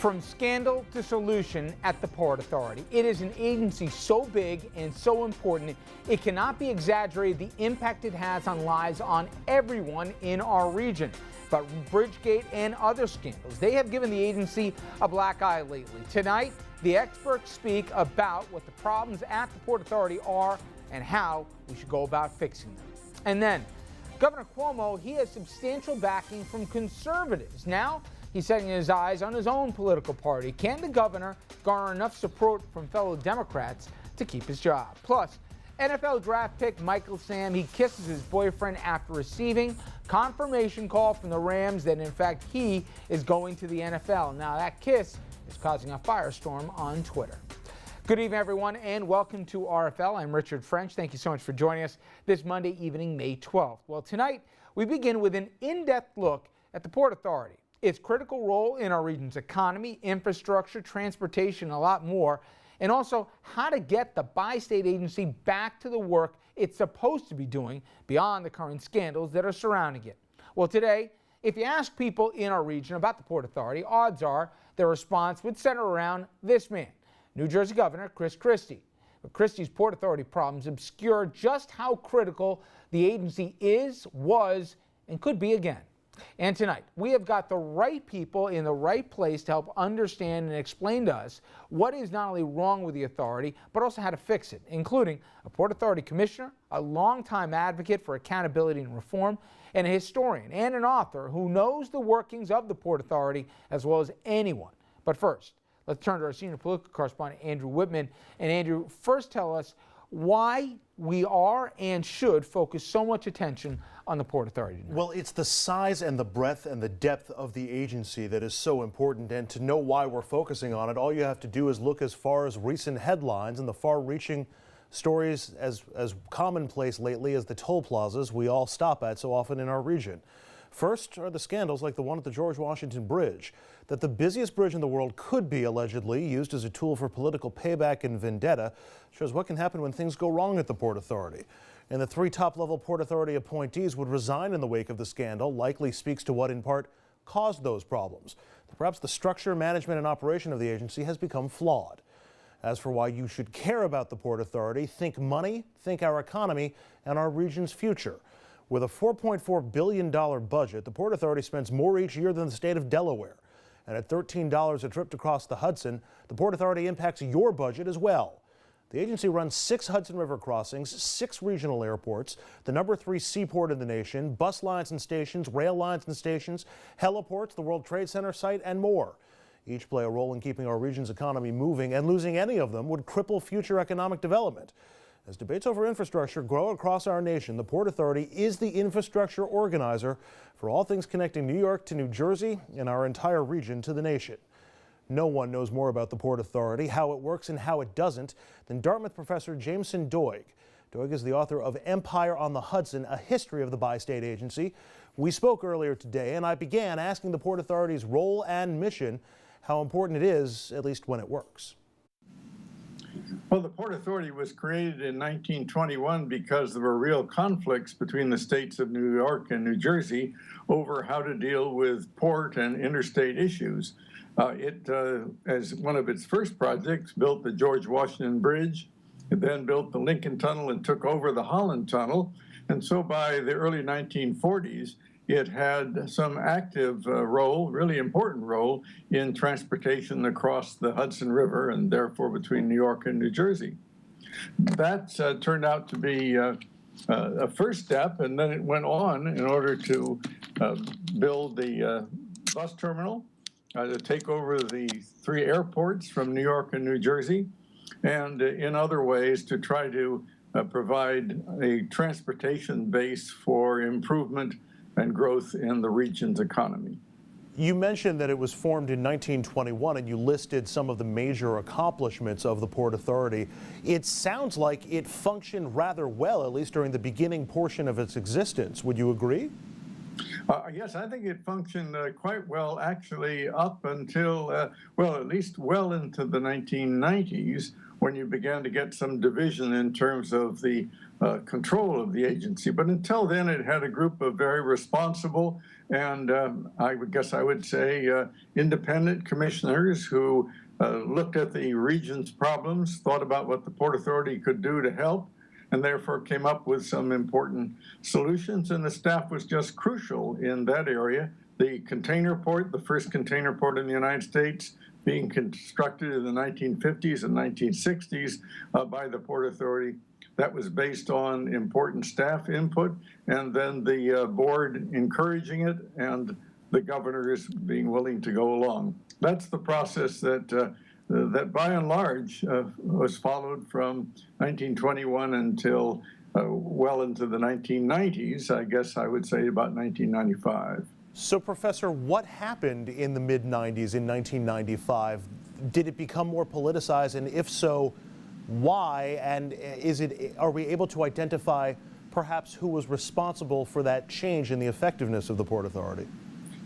From scandal to solution at the Port Authority. It is an agency so big and so important, it cannot be exaggerated the impact it has on lives on everyone in our region. But Bridgegate and other scandals, they have given the agency a black eye lately. Tonight, the experts speak about what the problems at the Port Authority are and how we should go about fixing them. And then, Governor Cuomo, he has substantial backing from conservatives. Now, he's setting his eyes on his own political party. Can the governor garner enough support from fellow Democrats to keep his job? Plus, NFL draft pick Michael Sam, he kisses his boyfriend after receiving confirmation call from the Rams that in fact he is going to the NFL. Now that kiss is causing a firestorm on Twitter. Good evening, everyone, and welcome to RFL. I'm Richard French. Thank you so much for joining us this Monday evening, May 12th. Well, tonight we begin with an in-depth look at the Port Authority, its critical role in our region's economy, infrastructure, transportation, and a lot more, and also how to get the bi-state agency back to the work it's supposed to be doing beyond the current scandals that are surrounding it. Well, today, if you ask people in our region about the Port Authority, odds are their response would center around this man, New Jersey Governor Chris Christie. But Christie's Port Authority problems obscure just how critical the agency is, was, and could be again. And tonight, we have got the right people in the right place to help understand and explain to us what is not only wrong with the authority, but also how to fix it, including a Port Authority commissioner, a longtime advocate for accountability and reform, and a historian and an author who knows the workings of the Port Authority as well as anyone. But first, let's turn to our senior political correspondent, Andrew Whitman. And Andrew, first tell us why we are and should focus so much attention on the Port Authority tonight. Well, it's the size and the breadth and the depth of the agency that is so important, and to know why we're focusing on it, all you have to do is look as far as recent headlines and the far-reaching stories as commonplace lately as the toll plazas we all stop at so often in our region. First are the scandals like the one at the George Washington Bridge, that the busiest bridge in the world could be allegedly used as a tool for political payback and vendetta, shows what can happen when things go wrong at the Port Authority. And the three top-level Port Authority appointees would resign in the wake of the scandal likely speaks to what in part caused those problems. Perhaps the structure, management, and operation of the agency has become flawed. As for why you should care about the Port Authority, think money, think our economy, and our region's future. With a $4.4 billion budget, the Port Authority spends more each year than the state of Delaware. And at $13 a trip to cross the Hudson, the Port Authority impacts your budget as well. The agency runs 6 Hudson River crossings, 6 regional airports, the #3 seaport in the nation, bus lines and stations, rail lines and stations, heliports, the World Trade Center site, and more. Each play a role in keeping our region's economy moving, and losing any of them would cripple future economic development. As debates over infrastructure grow across our nation, the Port Authority is the infrastructure organizer for all things connecting New York to New Jersey and our entire region to the nation. No one knows more about the Port Authority, how it works and how it doesn't, than Dartmouth professor Jameson Doig. Doig is the author of Empire on the Hudson, A History of the Bi-State Agency. We spoke earlier today, and I began asking the Port Authority's role and mission, how important it is, at least when it works. Well, the Port Authority was created in 1921 because there were real conflicts between the states of New York and New Jersey over how to deal with port and interstate issues. It, as one of its first projects, built the George Washington Bridge. It then built the Lincoln Tunnel and took over the Holland Tunnel. And so by the early 1940s, it had some active role, really important role, in transportation across the Hudson River and therefore between New York and New Jersey. That turned out to be a first step, and then it went on in order to build the bus terminal, to take over the 3 airports from New York and New Jersey, and in other ways to try to provide a transportation base for improvement and growth in the region's economy. You mentioned that it was formed in 1921, and you listed some of the major accomplishments of the Port Authority. It sounds like it functioned rather well, at least during the beginning portion of its existence. Would you agree? Yes, I think it functioned quite well, actually, up until, well, at least well into the 1990s, when you began to get some division in terms of the control of the agency. But until then, it had a group of very responsible and I would guess I would say independent commissioners who looked at the region's problems, thought about what the Port Authority could do to help, and therefore came up with some important solutions. And the staff was just crucial in that area. The container port, the first container port in the United States, being constructed in the 1950s and 1960s by the Port Authority. That was based on important staff input, and then the board encouraging it, and the governors being willing to go along. That's the process that that by and large was followed from 1921 until well into the 1990s, I guess I would say about 1995. So, Professor, what happened in the mid-90s, in 1995? Did it become more politicized, and if so, why? And are we able to identify perhaps who was responsible for that change in the effectiveness of the Port Authority?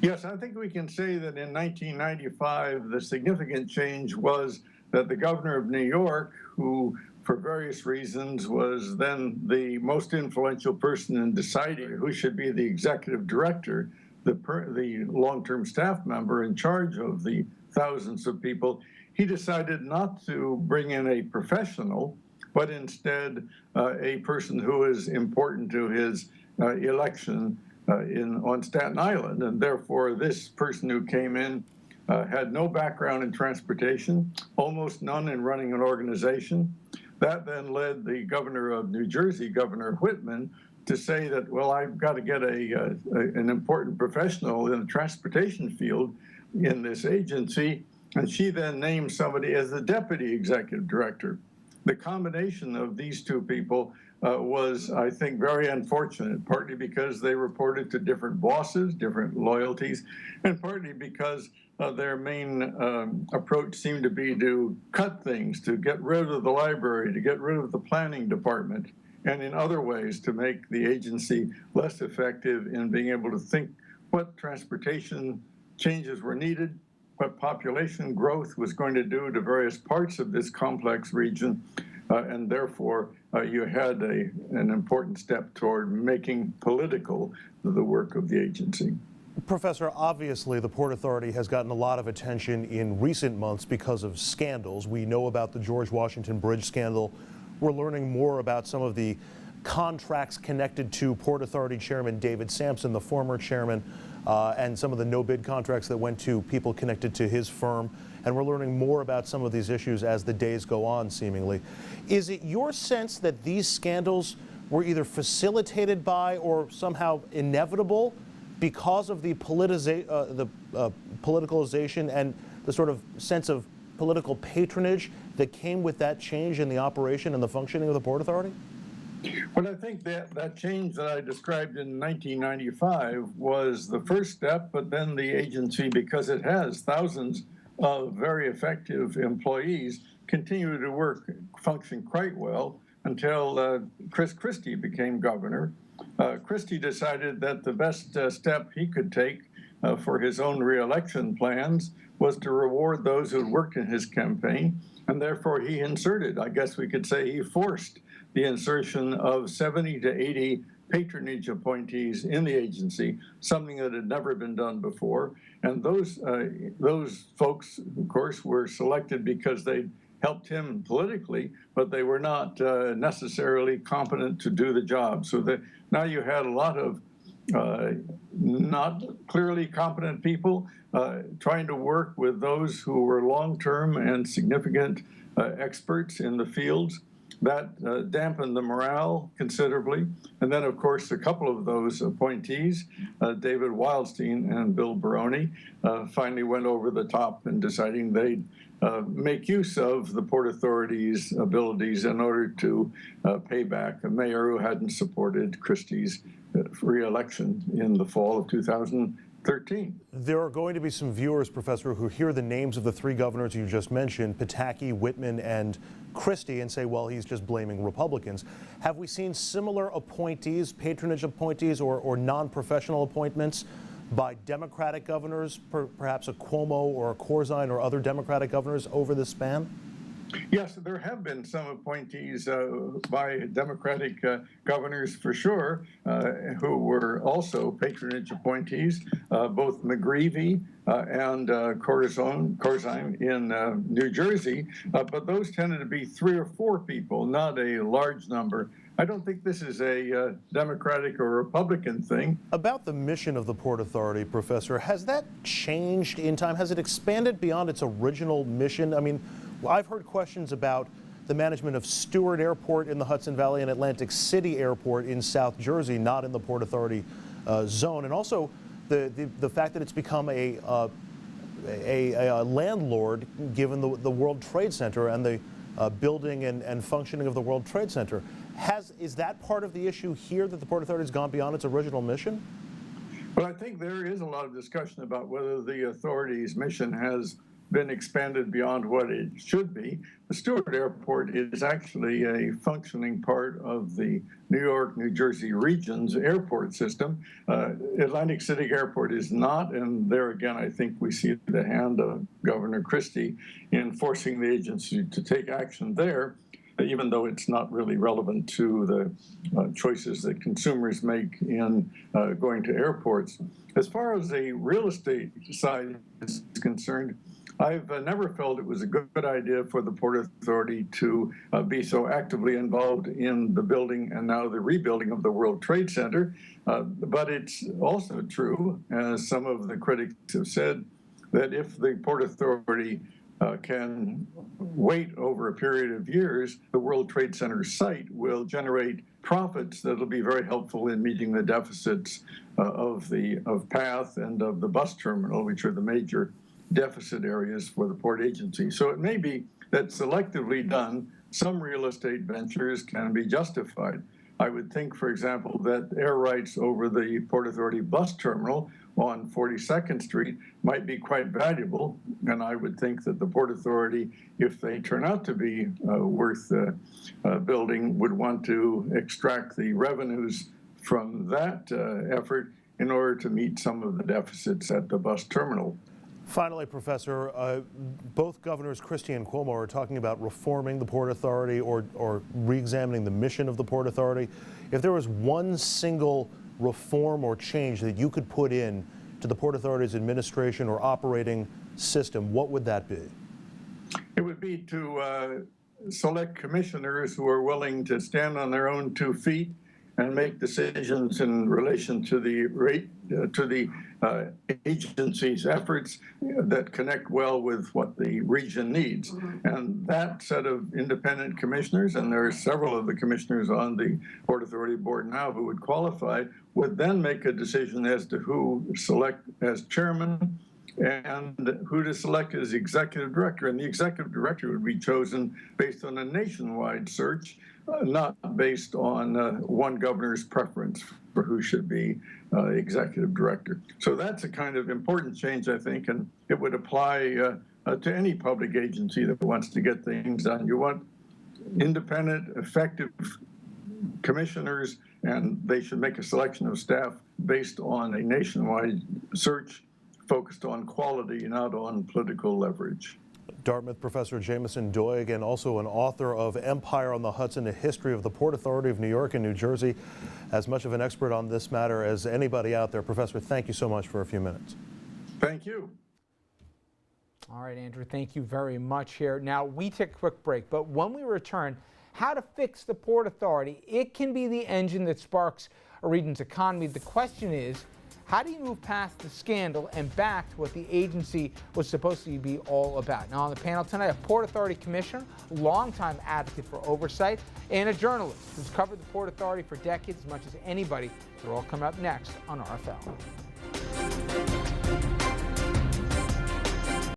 Yes, I think we can say that in 1995, the significant change was that the governor of New York, who for various reasons was then the most influential person in deciding who should be the executive director, the long-term staff member in charge of the thousands of people, he decided not to bring in a professional, but instead a person who is important to his election on Staten Island. And therefore, this person who came in had no background in transportation, almost none in running an organization. That then led the governor of New Jersey, Governor Whitman, to say that, well, I've got to get an important professional in the transportation field in this agency. And she then named somebody as the deputy executive director. The combination of these two people was, I think, very unfortunate, partly because they reported to different bosses, different loyalties, and partly because their main approach seemed to be to cut things, to get rid of the library, to get rid of the planning department, and in other ways to make the agency less effective in being able to think what transportation changes were needed, what population growth was going to do to various parts of this complex region, and therefore you had an important step toward making political the work of the agency. Professor, obviously the Port Authority has gotten a lot of attention in recent months because of scandals. We know about the George Washington Bridge scandal. We're learning more about some of the contracts connected to Port Authority Chairman David Sampson, the former chairman, and some of the no-bid contracts that went to people connected to his firm. And we're learning more about some of these issues as the days go on, seemingly. Is it your sense that these scandals were either facilitated by or somehow inevitable because of the politicalization and the sort of sense of political patronage that came with that change in the operation and the functioning of the Port Authority? Well, I think that change that I described in 1995 was the first step, but then the agency, because it has thousands of very effective employees, continued to function quite well until Chris Christie became governor. Christie decided that the best step he could take for his own reelection plans was to reward those who had worked in his campaign, and therefore he inserted, I guess we could say he forced the insertion of 70 to 80 patronage appointees in the agency, something that had never been done before. And those folks, of course, were selected because they helped him politically, but they were not necessarily competent to do the job. So that now you had a lot of not clearly competent people trying to work with those who were long-term and significant experts in the fields. That dampened the morale considerably. And then, of course, a couple of those appointees, David Wildstein and Bill Baroni, finally went over the top in deciding they'd make use of the Port Authority's abilities in order to pay back a mayor who hadn't supported Christie's re-election in the fall of 2013. 13. There are going to be some viewers, Professor, who hear the names of the three governors you just mentioned, Pataki, Whitman, and Christie, and say, well, he's just blaming Republicans. Have we seen similar appointees, patronage appointees, or non-professional appointments by Democratic governors, perhaps a Cuomo or a Corzine or other Democratic governors over this span? Yes, there have been some appointees by Democratic governors for sure, who were also patronage appointees, both McGreevey and Corzine in New Jersey, but those tended to be 3 or 4 people, not a large number. I don't think this is a Democratic or Republican thing. About the mission of the Port Authority, Professor, has that changed in time? Has it expanded beyond its original mission? I mean, I've heard questions about the management of Stewart Airport in the Hudson Valley and Atlantic City Airport in South Jersey, not in the Port Authority zone, and also the fact that it's become a landlord given the World Trade Center and the building and functioning of the World Trade Center. Is that part of the issue here, that the Port Authority has gone beyond its original mission? Well, I think there is a lot of discussion about whether the authority's mission has been expanded beyond what it should be. The Stewart Airport is actually a functioning part of the New York, New Jersey region's airport system. Atlantic City Airport is not, and there again, I think we see the hand of Governor Christie in forcing the agency to take action there, even though it's not really relevant to the choices that consumers make in going to airports. As far as the real estate side is concerned, I've never felt it was a good idea for the Port Authority to be so actively involved in the building and now the rebuilding of the World Trade Center. But it's also true, as some of the critics have said, that if the Port Authority can wait over a period of years, the World Trade Center site will generate profits that will be very helpful in meeting the deficits of PATH and of the bus terminal, which are the major deficit areas for the port agency. So it may be that selectively done, some real estate ventures can be justified. I would think, for example, that air rights over the Port Authority bus terminal on 42nd Street might be quite valuable, and I would think that the Port Authority, if they turn out to be worth building, would want to extract the revenues from that effort in order to meet some of the deficits at the bus terminal. Finally, Professor, both Governors Christie and Cuomo are talking about reforming the Port Authority or re-examining the mission of the Port Authority. If there was one single reform or change that you could put in to the Port Authority's administration or operating system, what would that be? It would be to select commissioners who are willing to stand on their own 2 feet and make decisions in relation to the agency's efforts that connect well with what the region needs. And that set of independent commissioners, and there are several of the commissioners on the Port Authority board now who would qualify, would then make a decision as to who select as chairman and who to select as executive director. And the executive director would be chosen based on a nationwide search, not based on one governor's preference for who should be executive director. So that's a kind of important change, I think, and it would apply to any public agency that wants to get things done. You want independent, effective commissioners, and they should make a selection of staff based on a nationwide search focused on quality, not on political leverage. Dartmouth professor Jameson Doig, and also an author of Empire on the Hudson, A History of the Port Authority of New York and New Jersey. As much of an expert on this matter as anybody out there. Professor, thank you so much for a few minutes. Thank you. All right, Andrew, thank you very much here. Now, we take a quick break, but when we return, how to fix the Port Authority. It can be the engine that sparks a region's economy. The question is, how do you move past the scandal and back to what the agency was supposed to be all about? Now on the panel tonight, a Port Authority commissioner, longtime advocate for oversight, and a journalist who's covered the Port Authority for decades as much as anybody. They're all coming up next on RFL.